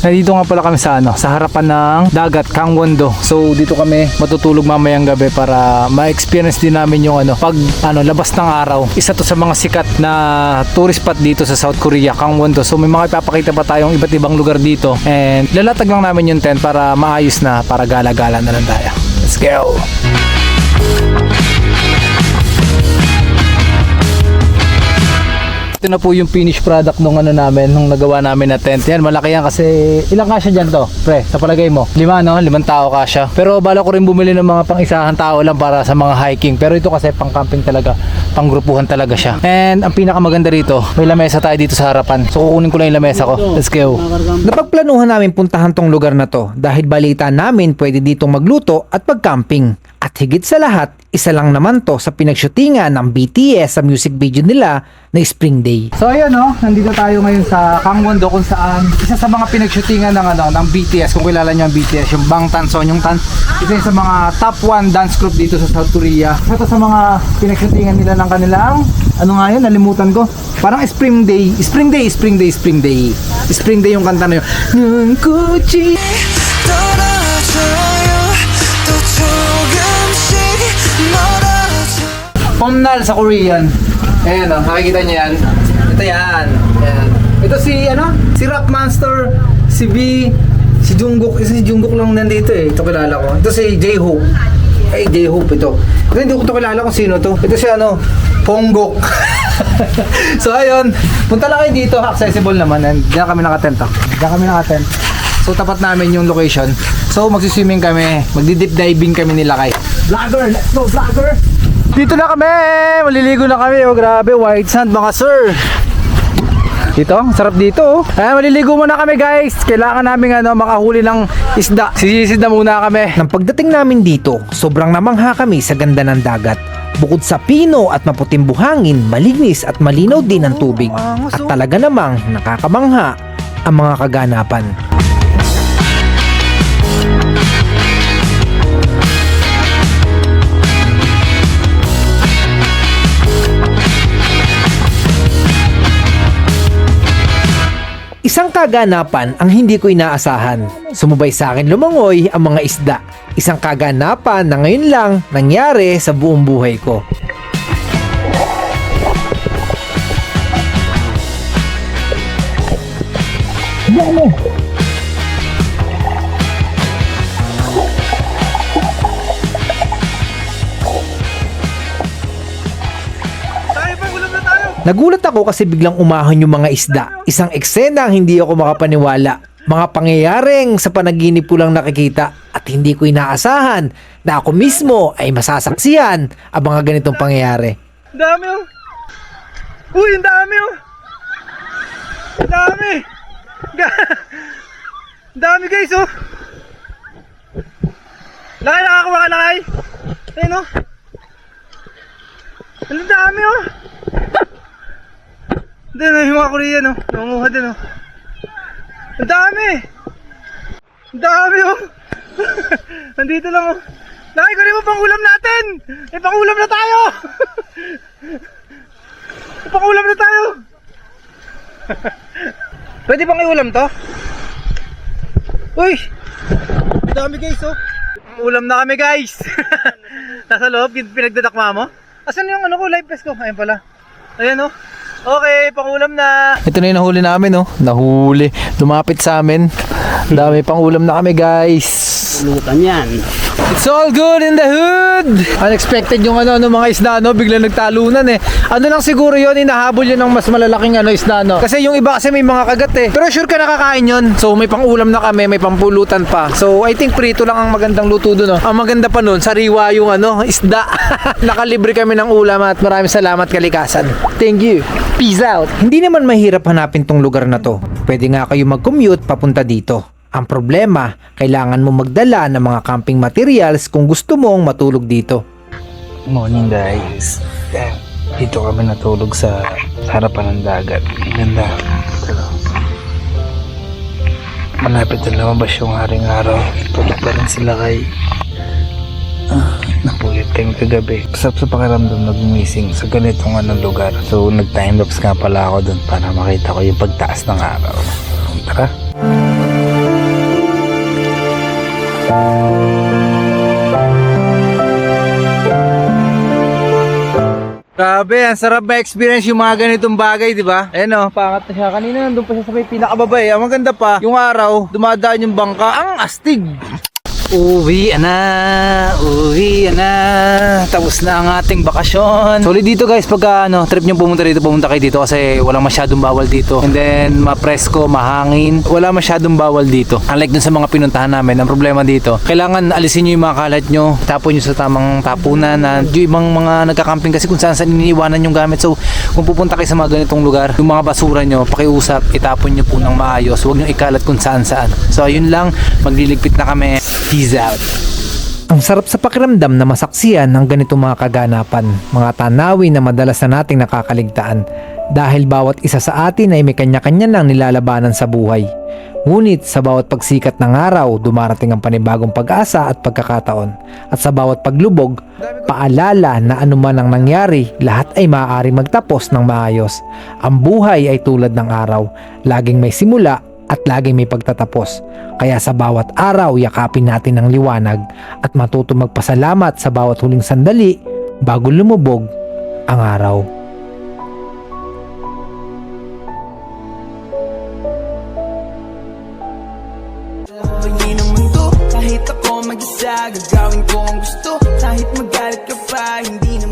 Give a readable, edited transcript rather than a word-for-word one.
Nandito nga pala kami sa sa harapan ng dagat, Gangwon-do. So dito kami matutulog mamayang gabi para ma-experience din namin yung pag labas ng araw. Isa to sa mga sikat na tourist spot dito sa South Korea, Gangwon-do. So may mga ipapakita pa tayong iba't ibang lugar dito. And lalatag lang namin yung tent para maayos na, para gala-gala na lang tayo. Let's go! Ito na po yung finished product nung nung nagawa namin na tent. Yan, malaki yan kasi ilang kasya dyan to? Pre, sa palagay mo? 5 5 tao kasya. Pero bala ko rin bumili ng mga pang-isahan tao lang para sa mga hiking. Pero ito kasi pang camping talaga, pang grupuhan talaga siya. And ang pinakamaganda rito, may lamesa tayo dito sa harapan. So kukunin ko lang yung lamesa ko. Let's go. Napagplanuhan namin puntahan tong lugar na to dahil balita namin pwede ditong magluto at pag-camping. At higit sa lahat, isa lang naman to sa pinagshootingan ng BTS sa music video nila na Spring Day. So ayan nandito tayo ngayon sa Gangwon-do kung saan isa sa mga pinagshootingan ng BTS, kung kilala niyo ang BTS, yung Bangtan Sonyeontan. Isa sa mga top 1 dance group dito sa South Korea. Ito sa mga pinagshootingan nila ng kanilang nalimutan ko. Parang Spring Day yung kanta na yun. Pomnal sa Korean. Ayan nakikita niyo yan. Ito yan. Ayan. Ito si Rap Monster, si B, si Jungkook. Si Jungkook lang nandito Ito kilala ko. Ito si J-Hope. Ay, J-Hope ito. Ito hindi ko kilala kung sino to. Ito si Ponggok. So ayun, punta lang kayo dito. Accessible naman. And diyan kami nakatent. So tapat namin yung location. So magsiswimming kami. Magdi-deep diving kami nila kay Vlogger. Let's go, vlogger! Dito na kami! Maliligo na kami. Grabe, white sand mga sir. Dito, sarap dito. Ay, maliligo muna kami guys. Kailangan namin makahuli ng isda. Sisisid na muna kami. Nang pagdating namin dito, sobrang namangha kami sa ganda ng dagat. Bukod sa pino at maputing buhangin, malinis at malinaw din ang tubig. At talaga namang nakakamangha ang mga kaganapan. Isang kaganapan ang hindi ko inaasahan. Sumubay sa akin lumangoy ang mga isda. Isang kaganapan na ngayon lang nangyari sa buong buhay ko. Nagulat ako kasi biglang umahon yung mga isda. Isang eksena ang hindi ako makapaniwala. Mga pangyayaring sa panaginip ko lang nakikita at hindi ko inaasahan na ako mismo ay masasaksihan ang mga ganitong pangyayari. Dami Uy, ang dami Dami! Dami guys Laki, nakakuha ka lakay. Ayun Ang dami Doon yung mga Korean nangunguha din Ang dami! Ang dami Nandito lang Laki, kunin mo pang ulam natin! May pang ulam na tayo! May pang ulam na tayo! Pwede bang iulam to? Uy! Ang dami guys Ulam na kami guys! Nasa loob, pinagdadakma mo? Asan yung live vest ko? Ayun pala. Ayan Okay, pangulam na. Ito na yung nahuli namin Nahuli. Lumapit sa amin. Dami pangulam na kami guys. Lutan yan. It's all good in the hood. Unexpected yung mga isda bigla nagtalunan Ano lang siguro yun, inahabol yun ng mas malalaking isda Kasi yung iba kasi may mga kagat Pero sure ka nakakain yun. So may pangulam na kami, may pampulutan pa. So I think prito lang ang magandang luto doon Ang maganda pa nun, sariwa yung isda. Nakalibre kami ng ulam at maraming salamat kalikasan. Thank you. Peace out. Hindi naman mahirap hanapin tong lugar na to. Pwede nga kayo mag-commute papunta dito. Ang problema, kailangan mo magdala ng mga camping materials kung gusto mong matulog dito. Morning guys. Dito kami natulog sa harapan ng dagat. Ganda. Malapit na lumabas yung haring araw. Tulog pa rin sila kay napuyat kayong kagabi. Sarap sa pakiramdam nag-missing sa ganitong lugar. So nag-timelapse nga pala ako dun para makita ko yung pagtaas ng araw. Tara. Grabe, ang sarap ma-experience yung mga ganitong bagay, di ba? Ayan o, pangat na siya. Kanina nandun pa siya sa may pinakababa eh. Ang maganda pa, yung araw, dumadaan yung bangka. Ang astig! Uwi na. Tapos na ang ating bakasyon. Solid dito guys, pagka trip nyo pumunta kayo dito kasi walang masyadong bawal dito. And then, mapresko, mahangin. Wala masyadong bawal dito. Unlike dun sa mga pinuntahan namin, ang problema dito, kailangan alisin nyo yung mga kalat nyo, tapon nyo sa tamang tapunan. Na yung ibang mga nagka-camping kasi kung saan iniiwanan yung gamit. So, kung pupunta kayo sa mga ganitong lugar, yung mga basura nyo, pakiusap, itapon nyo po ng maayos. Huwag nyo ikalat kung saan. So, ayun lang, magliligpit na kami. Peace out. Ang sarap sa pakiramdam na masaksiyan ng ganitong mga kaganapan, mga tanawin na madalas na nating nakakaligtaan dahil bawat isa sa atin ay may kanya-kanya ng nilalabanan sa buhay. Ngunit sa bawat pagsikat ng araw, dumarating ang panibagong pag-asa at pagkakataon. At sa bawat paglubog, paalala na anuman ang nangyari, lahat ay maaari magtapos ng maayos. Ang buhay ay tulad ng araw, laging may simula at laging may pagtatapos. Kaya sa bawat araw, yakapin natin ang liwanag at matuto magpasalamat sa bawat huling sandali bago lumubog ang araw. Pagin ang mundo, kahit ako mag-isa, gagawin ko ang gusto. Kahit magalit ka pa, hindi na